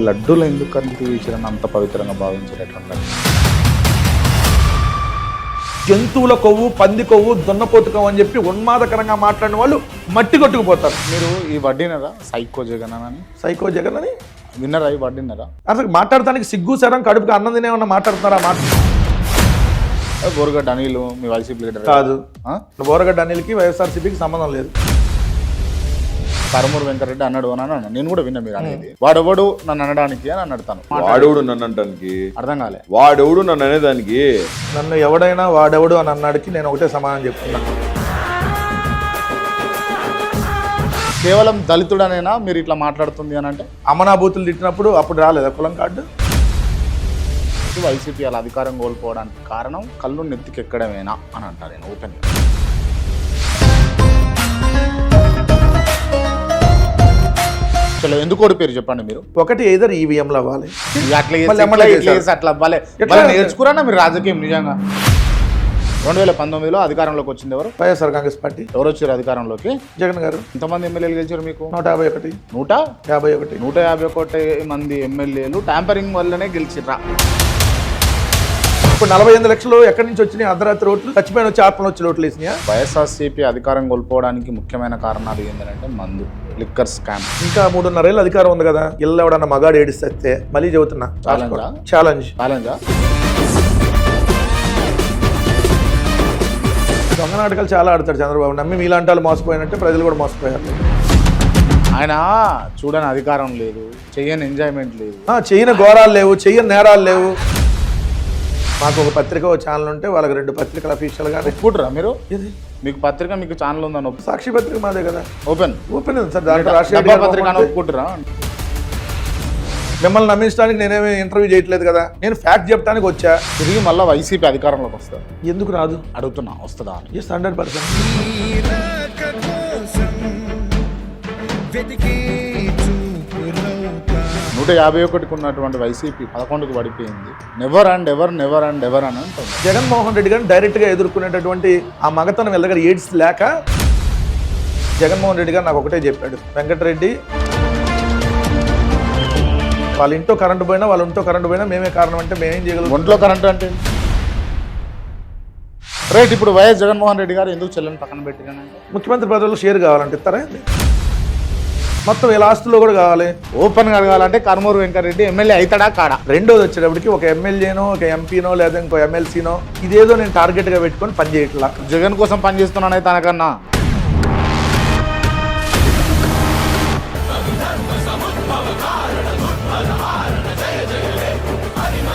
లడ్డూలు ఎందుకు కలిపి ఇచ్చారని అంత పవిత్రంగా భావించేటటువంటి జంతువుల కొవ్వు, పంది కొవ్వు, దున్నపోతు కొవ్వు అని చెప్పి ఉన్మాదకరంగా మాట్లాడిన వాళ్ళు మట్టి కొట్టుకుపోతారు. మీరు ఈ వడ్డీనరా సైకో జగన్ అని సైకో జగన్ అని విన్నరా? ఈ వడ్డీనరా? అసలు మాట్లాడటానికి సిగ్గు సరం కడుపుకి అన్నం తినేమన్నా మాట్లాడుతున్నారా? బోరగడ్డ అనిల్ మీ వైసీపీ లీడర్ కాదు. బోరగడ్డ అనిల్కి వైఎస్ఆర్సీపీకి సంబంధం లేదు. కరమూరు వెంకరెడ్డి అన్నాడు అని అన్నాను. నేను కూడా విన్నా మీరు అనేది. వాడెవడు నన్ను అనడానికి అని అడుగుతాను. వాడెవడు నన్ను అనడానికి? అర్థం కాలే. వాడెవడు నన్ను అనేదానికి? నన్ను ఎవడైనా వాడెవడు అని అన్నాడికి నేను ఒకటే సమాధానం చెప్తున్నాను. కేవలం దళితుడనేనా మీరు ఇట్లా మాట్లాడుతుంది అని అంటే? అమనాభూతులు తిట్టినప్పుడు అప్పుడు రాలేదా కులం కార్డు? వైసీపీ అలా అధికారం కోల్పోవడానికి కారణం కళ్ళు నెత్తికెక్కడమేనా అని అంటారు. నేను ఓపెన్ ఎందుకు ఓడిపోయారు చెప్పండి మీరు? ఒకటి ఏదర్ ఈవీఎంలు అవ్వాలి, అట్లా అవ్వాలి. నేర్చుకురా మీరు రాజకీయం నిజంగా. 2019లో అధికారంలోకి వచ్చింది ఎవరు? వైఎస్ఆర్ కాంగ్రెస్ పార్టీ. ఎవరు వచ్చారు అధికారంలోకి? జగన్ గారు. ఎంతమంది ఎమ్మెల్యేలు గెలిచారు మీకు? 151. 151 మంది ఎమ్మెల్యేలు ట్యాంపరింగ్ వల్లనే గెలిచిర్రా? ఇప్పుడు 45 లక్షలు ఎక్కడి నుంచి వచ్చినాయి? అర్ధరాత్రి ఓట్లు, చచ్చిపోయిన వచ్చి ఆత్మలు వచ్చి ఓట్లు వేసినాయా? వైఎస్ఆర్సీపీ అధికారం కోల్పోవడానికి ముఖ్యమైన కారణాలు ఏంటంటే మందు, లిక్కర్ స్కామ్. ఇంకా 3.5 ఏళ్ళు అధికారం ఉంది కదా, ఇల్లు ఎవడన్నా మగాడు ఏడిస్తే మళ్ళీ చెబుతున్నా ఛాలెంజ్. దొంగ నాటకాలు చాలా ఆడతాడు చంద్రబాబు. నమ్మి మీలాంటి వాళ్ళు మోసపోయినట్టే ప్రజలు కూడా మోసపోయారు. ఆయన చూడని అధికారం లేదు, చెయ్యని ఎంజాయ్మెంట్ లేదు, చెయ్యని ఘోరాలు లేవు, చెయ్యని నేరాలు లేవు. మాకు ఒక పత్రిక, ఒక ఛానల్ ఉంటే వాళ్ళకి 2 పత్రికలు అఫీషియల్ గా ఒప్పుకుంటారా మీరు? మీకు పత్రిక, మీకు ఛానల్ ఉందని? సాక్షి పత్రిక మాదే కదా, ఓపెన్ సార్. దాంట్లో రాష్ట్రీయ పత్రిక ఒప్పుకుంటారా? మిమ్మల్ని నమ్మించడానికి నేనేమి ఇంటర్వ్యూ చేయట్లేదు కదా, నేను ఫ్యాక్ట్ చెప్పడానికి వచ్చా. తిరిగి మళ్ళీ వైసీపీ అధికారంలోకి వస్తారు. ఎందుకు రాదు అడుగుతున్నా, వస్తుందా? 100%. 151కు ఉన్నటువంటి వైసీపీ 11కు పడిపోయింది. నెవర్ అండ్ ఎవర్ అని అంటుంది. జగన్మోహన్ రెడ్డి గారిని డైరెక్ట్ గా ఎదుర్కొనేటటువంటి ఆ మగతనం వీళ్ళ దగ్గర ఎయిడ్స్ లేక జగన్మోహన్ రెడ్డి గారు నాకు ఒకటే చెప్పాడు, వెంకటరెడ్డి వాళ్ళ ఇంట్లో కరెంటు పోయినా మేమే కారణం అంటే మేమేం చేయగలం? ఒంట్లో కరెంటు అంటే రైట్. ఇప్పుడు వైఎస్ జగన్మోహన్ రెడ్డి గారు ఎందుకు చెల్లెని పక్కన పెట్టిరానంటే ముఖ్యమంత్రి పదవుల్లో షేర్ కావాలంటే ఇస్తారా? మొత్తం వీళ్ళ ఆస్తుల్లో కూడా కావాలి. ఓపెన్ గా కావాలంటే కరమూరు వెంకరెడ్డి ఎమ్మెల్యే అవుతాడా కాడా? రెండోది వచ్చేటప్పటికి ఒక ఎమ్మెల్యేనో, ఒక ఎంపీనో, లేదా ఇంకో ఎమ్మెల్సీనో ఇదేదో నేను టార్గెట్ గా పెట్టుకొని పని చేయట్లా. జగన్ కోసం పనిచేస్తున్నానైతే తనకన్నా